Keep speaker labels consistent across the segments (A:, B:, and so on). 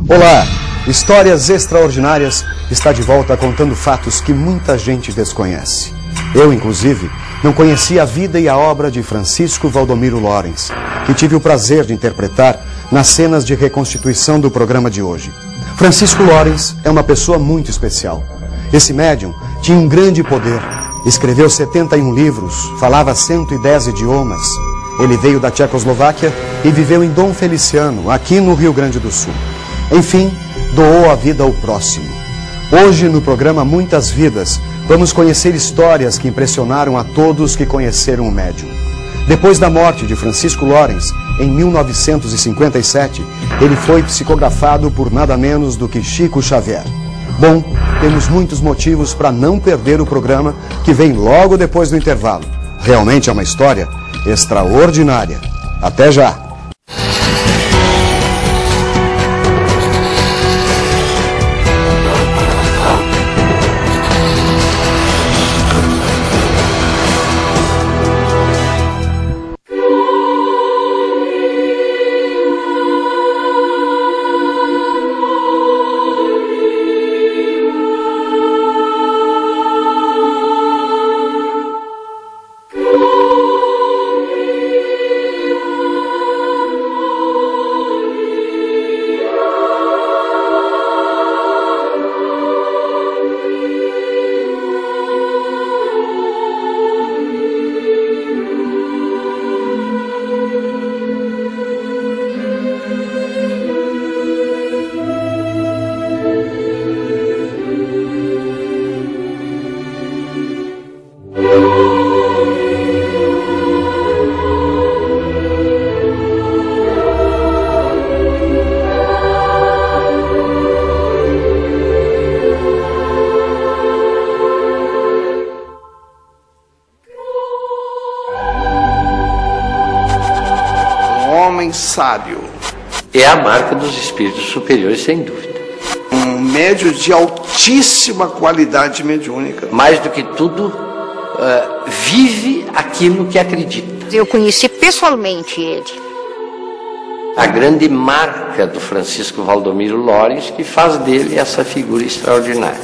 A: Olá! Histórias Extraordinárias está de volta contando fatos que muita gente desconhece. Eu, inclusive, não conhecia a vida e a obra de Francisco Valdomiro Lorenz, que tive o prazer de interpretar nas cenas de reconstituição do programa de hoje. Francisco Lorenz é uma pessoa muito especial. Esse médium tinha um grande poder. Escreveu 71 livros, falava 110 idiomas. Ele veio da Tchecoslováquia e viveu em Dom Feliciano, aqui no Rio Grande do Sul. Enfim, doou a vida ao próximo. Hoje, no programa Muitas Vidas, vamos conhecer histórias que impressionaram a todos que conheceram o médium. Depois da morte de Francisco Lorenz, em 1957, ele foi psicografado por nada menos do que Chico Xavier. Bom, temos muitos motivos para não perder o programa, que vem logo depois do intervalo. Realmente é uma história extraordinária. Até já!
B: Sábio.
C: É a marca dos espíritos superiores, sem dúvida.
B: Um médium de altíssima qualidade mediúnica.
C: Mais do que tudo, vive aquilo que acredita.
D: Eu conheci pessoalmente ele.
C: A grande marca do Francisco Valdomiro Lorenz, que faz dele essa figura extraordinária.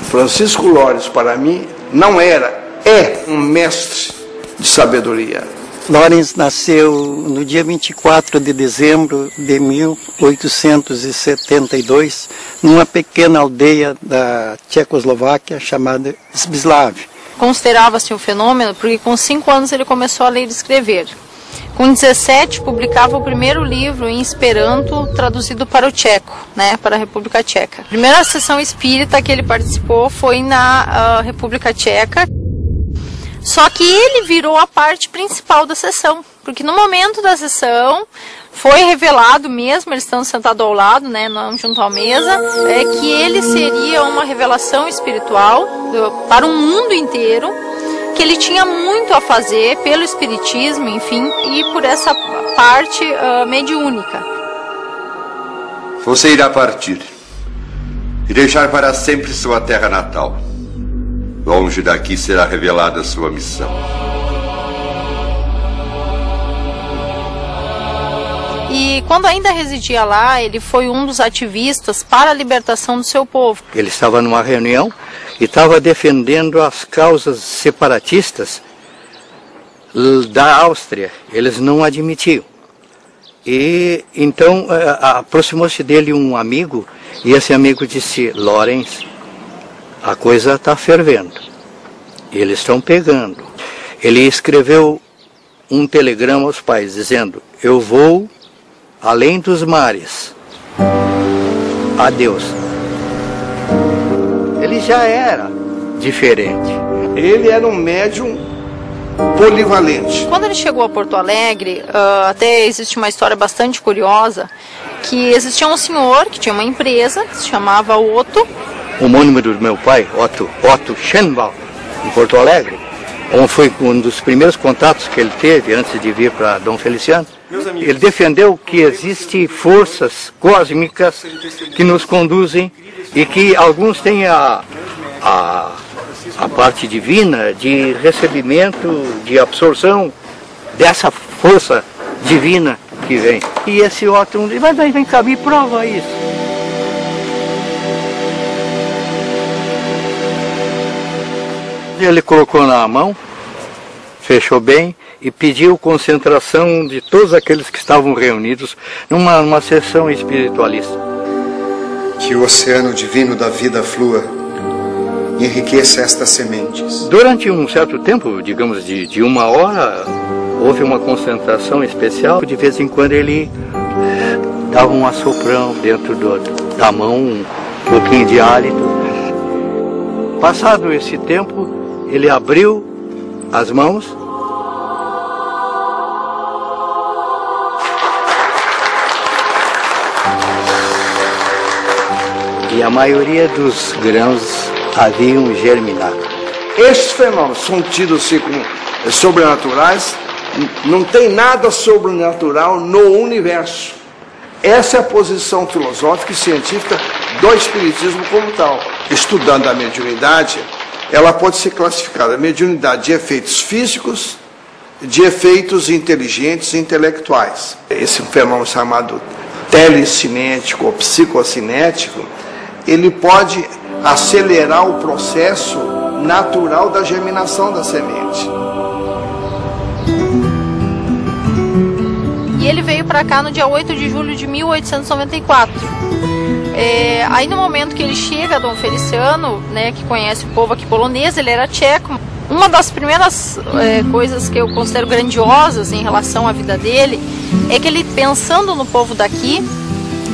B: Francisco Lorenz, para mim, não era, é um mestre de sabedoria.
E: Lorenz nasceu no dia 24 de dezembro de 1872, numa pequena aldeia da Tchecoslováquia chamada Zbislav.
F: Considerava-se um fenômeno porque com 5 anos ele começou a ler e escrever. Com 17 publicava o primeiro livro em Esperanto, traduzido para o tcheco, para a República Tcheca. A primeira sessão espírita que ele participou foi na República Tcheca. Só que ele virou a parte principal da sessão, porque no momento da sessão foi revelado mesmo, eles estão sentados ao lado, não junto à mesa, que ele seria uma revelação espiritual para o mundo inteiro, que ele tinha muito a fazer pelo espiritismo, enfim, e por essa parte mediúnica.
G: Você irá partir e deixar para sempre sua terra natal. Longe daqui será revelada sua missão.
F: E quando ainda residia lá, ele foi um dos ativistas para a libertação do seu povo.
E: Ele estava numa reunião e estava defendendo as causas separatistas da Áustria. Eles não admitiam. E então aproximou-se dele um amigo e esse amigo disse: Lorenz, a coisa está fervendo, eles estão pegando. Ele escreveu um telegrama aos pais dizendo: eu vou além dos mares, adeus. Ele já era diferente.
B: Ele era um médium polivalente.
F: Quando ele chegou a Porto Alegre, até existe uma história bastante curiosa, que existia um senhor que tinha uma empresa, que se chamava Otto.
E: Homônimo do meu pai, Otto Schenbaum, em Porto Alegre, onde foi um dos primeiros contatos que ele teve antes de vir para Dom Feliciano. Ele defendeu que existem forças cósmicas que nos conduzem e que alguns têm a parte divina de recebimento, de absorção dessa força divina que vem. E esse Otto diz: mas vem cá, me prova isso. Ele colocou na mão, fechou bem e pediu concentração de todos aqueles que estavam reunidos numa sessão espiritualista.
A: Que o oceano divino da vida flua e enriqueça estas sementes.
E: Durante um certo tempo, digamos de 1 hora, houve uma concentração especial. De vez em quando ele dava um assoprão dentro da mão, um pouquinho de hálito. Passado esse tempo, ele abriu as mãos e a maioria dos grãos haviam germinado.
B: Estes fenômenos são tidos assim como sobrenaturais. Não tem nada sobrenatural no universo. Essa é a posição filosófica e científica do espiritismo como tal. Estudando a mediunidade, ela pode ser classificada mediunidade de efeitos físicos, de efeitos inteligentes e intelectuais. Esse fenômeno chamado telecinético ou psicocinético, ele pode acelerar o processo natural da germinação da semente.
F: E ele veio para cá no dia 8 de julho de 1894. Aí no momento que ele chega, Dom Feliciano, né, que conhece o povo aqui polonês, ele era tcheco. Uma das primeiras coisas que eu considero grandiosas em relação à vida dele é que ele, pensando no povo daqui,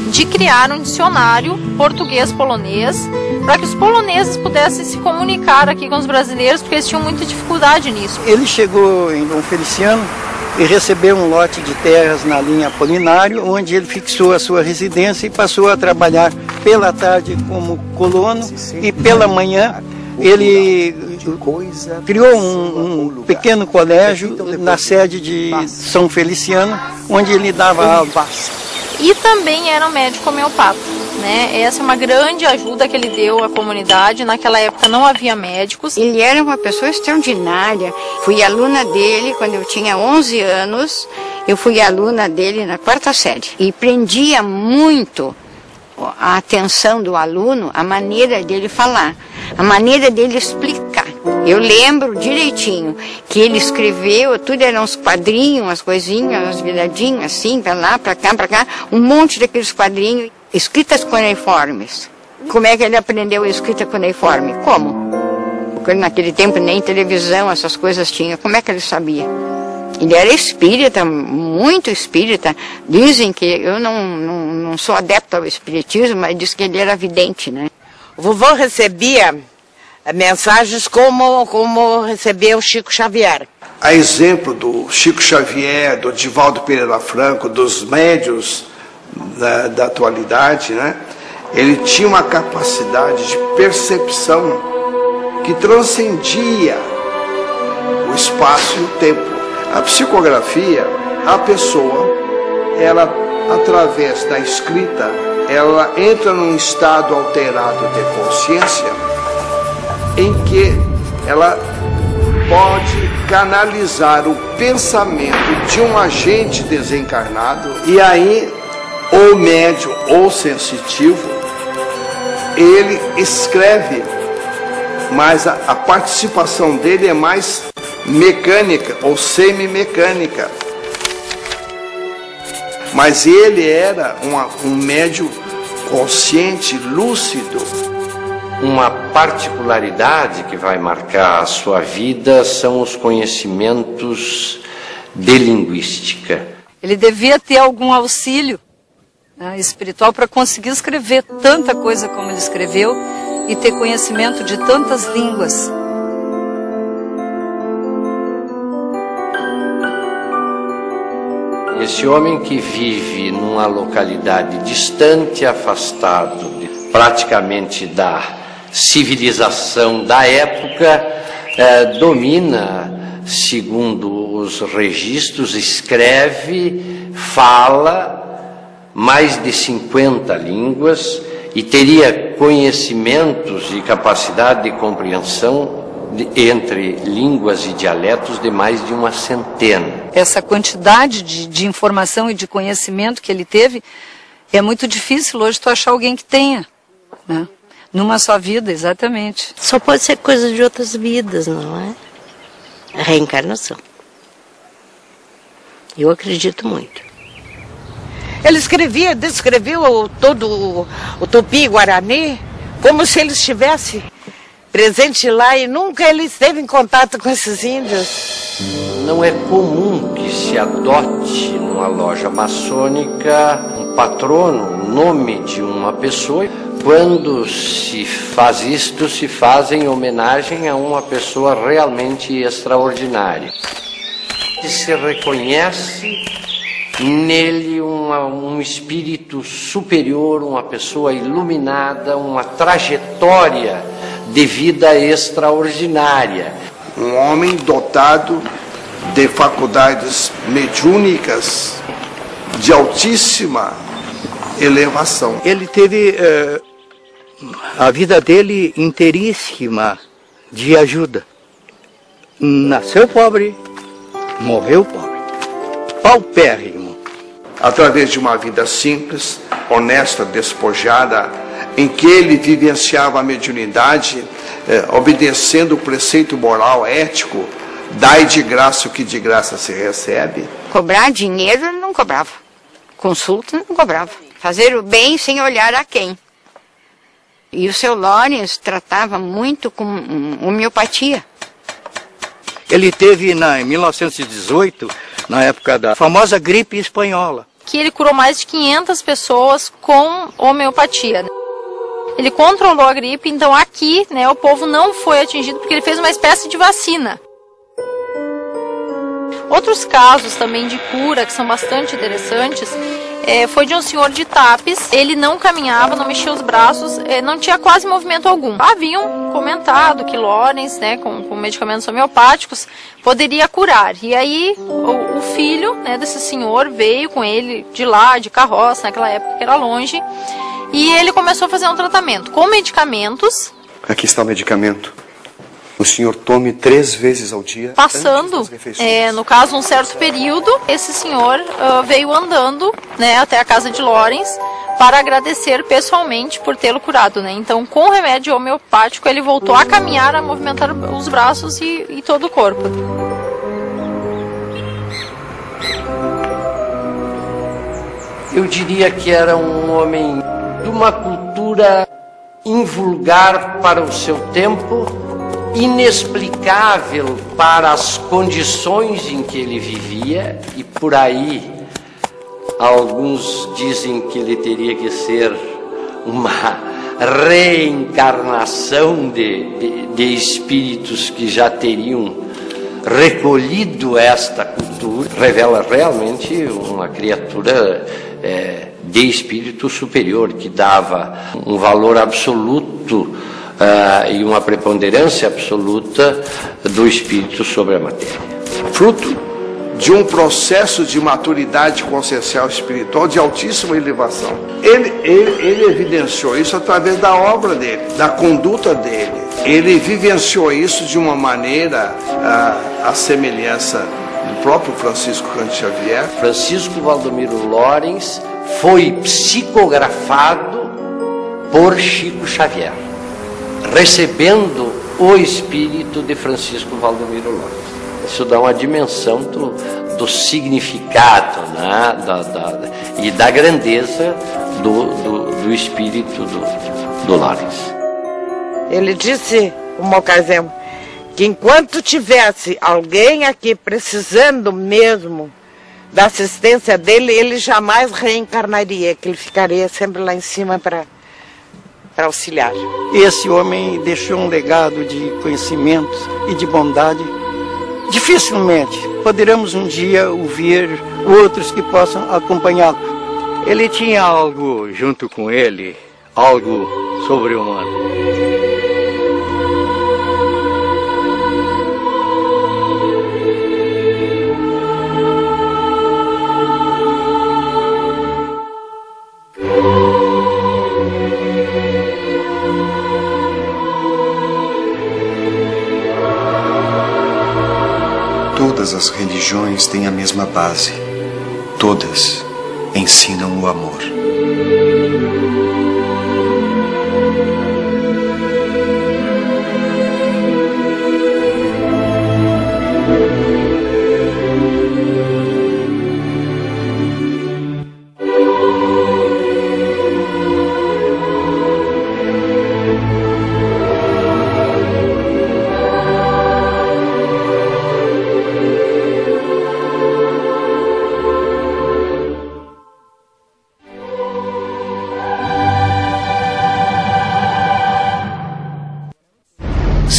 F: de criar um dicionário português-polonês para que os poloneses pudessem se comunicar aqui com os brasileiros, porque eles tinham muita dificuldade nisso.
H: Ele chegou em Dom Feliciano e recebeu um lote de terras na linha Apolinário, onde ele fixou a sua residência e passou a trabalhar pela tarde como colono e pela manhã ele criou um pequeno colégio na sede de São Feliciano, onde ele dava aula.
F: E também era um médico homeopata, né? Essa é uma grande ajuda que ele deu à comunidade. Naquela época não havia médicos.
D: Ele era uma pessoa extraordinária. Fui aluna dele quando eu tinha 11 anos. Eu fui aluna dele na 4ª série. E prendia muito a atenção do aluno, a maneira dele falar, a maneira dele explicar. Eu lembro direitinho que ele escreveu, tudo eram uns quadrinhos, umas coisinhas, umas viradinhas assim, pra lá, pra cá, um monte daqueles quadrinhos, escritas cuneiformes. Como é que ele aprendeu a escrita cuneiforme? Como? Porque naquele tempo nem televisão, essas coisas tinha. Como é que ele sabia? Ele era espírita, muito espírita. Dizem que, eu não sou adepto ao espiritismo, mas diz que ele era vidente, né?
I: O vovô recebia mensagens como recebeu Chico Xavier.
B: A exemplo do Chico Xavier, do Divaldo Pereira Franco, dos médios da atualidade, né? Ele tinha uma capacidade de percepção que transcendia o espaço e o tempo. A psicografia, a pessoa, ela, através da escrita, ela entra num estado alterado de consciência em que ela pode canalizar o pensamento de um agente desencarnado, e aí ou médium ou sensitivo, ele escreve, mas a participação dele é mais mecânica ou semi-mecânica. Mas ele era um médium consciente, lúcido.
C: Uma particularidade que vai marcar a sua vida são os conhecimentos de linguística.
J: Ele devia ter algum auxílio, né, espiritual para conseguir escrever tanta coisa como ele escreveu e ter conhecimento de tantas línguas.
C: Esse homem que vive numa localidade distante, afastado praticamente da civilização da época, domina, segundo os registros, escreve, fala mais de 50 línguas e teria conhecimentos e capacidade de compreensão entre línguas e dialetos de mais de uma centena.
J: Essa quantidade de informação e de conhecimento que ele teve, é muito difícil hoje tu achar alguém que tenha, né? Numa só vida, exatamente.
K: Só pode ser coisa de outras vidas, não é? A reencarnação. Eu acredito muito.
I: Ele descreveu todo o Tupi-Guarani como se ele estivesse presente lá e nunca ele esteve em contato com esses índios.
C: Não é comum que se adote numa loja maçônica um patrono, o nome de uma pessoa. Quando se faz isto, se faz em homenagem a uma pessoa realmente extraordinária. Se reconhece nele um espírito superior, uma pessoa iluminada, uma trajetória de vida extraordinária.
B: Um homem dotado de faculdades mediúnicas de altíssima elevação.
E: Ele teve a vida dele inteiríssima de ajuda. Nasceu pobre, morreu pobre. Paupérrimo.
B: Através de uma vida simples, honesta, despojada, em que ele vivenciava a mediunidade, obedecendo o preceito moral, ético, dai de graça o que de graça se recebe.
D: Cobrar dinheiro ele não cobrava. Consulta não cobrava. Fazer o bem sem olhar a quem. E o seu Lawrence tratava muito com homeopatia.
E: Ele teve em 1918, na época da famosa gripe espanhola.
F: Que ele curou mais de 500 pessoas com homeopatia. Ele controlou a gripe, então aqui, né, o povo não foi atingido porque ele fez uma espécie de vacina. Outros casos também de cura que são bastante interessantes foi de um senhor de Tapes. Ele não caminhava, não mexia os braços, não tinha quase movimento algum. Haviam comentado que Lawrence, né, com medicamentos homeopáticos, poderia curar. E aí o filho, né, desse senhor veio com ele de lá, de carroça, naquela época que era longe, e ele começou a fazer um tratamento com medicamentos.
A: Aqui está o medicamento. O senhor tome 3 vezes ao dia.
F: Passando, no caso, um certo período, esse senhor veio andando, né, até a casa de Lawrence para agradecer pessoalmente por tê-lo curado, né? Então, com o remédio homeopático, ele voltou a caminhar, a movimentar os braços e todo o corpo.
C: Eu diria que era um homem de uma cultura invulgar para o seu tempo, inexplicável para as condições em que ele vivia, e por aí alguns dizem que ele teria que ser uma reencarnação de espíritos que já teriam recolhido esta cultura. Revela realmente uma criatura de espírito superior, que dava um valor absoluto e uma preponderância absoluta do espírito sobre a matéria.
B: Fruto de um processo de maturidade consciencial espiritual de altíssima elevação. Ele evidenciou isso através da obra dele, da conduta dele. Ele vivenciou isso de uma maneira à semelhança do próprio Francisco Cândido Xavier.
C: Francisco Valdomiro Lawrence foi psicografado por Chico Xavier, recebendo o espírito de Francisco Valdomiro Lawrence. Isso dá uma dimensão do significado, né, e da grandeza do espírito do Lawrence.
I: Ele disse, uma ocasião, que enquanto tivesse alguém aqui precisando mesmo da assistência dele, ele jamais reencarnaria, que ele ficaria sempre lá em cima para auxiliar.
H: Esse homem deixou um legado de conhecimentos e de bondade. Dificilmente poderemos um dia ouvir outros que possam acompanhá-lo.
E: Ele tinha algo junto com ele, algo sobre-humano.
A: Todas as religiões têm a mesma base. Todas ensinam o amor.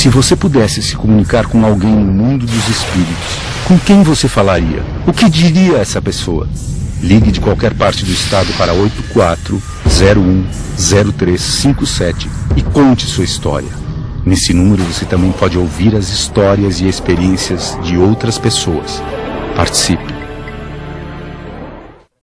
L: Se você pudesse se comunicar com alguém no mundo dos espíritos, com quem você falaria? O que diria essa pessoa? Ligue de qualquer parte do estado para 84010357 e conte sua história. Nesse número você também pode ouvir as histórias e experiências de outras pessoas. Participe!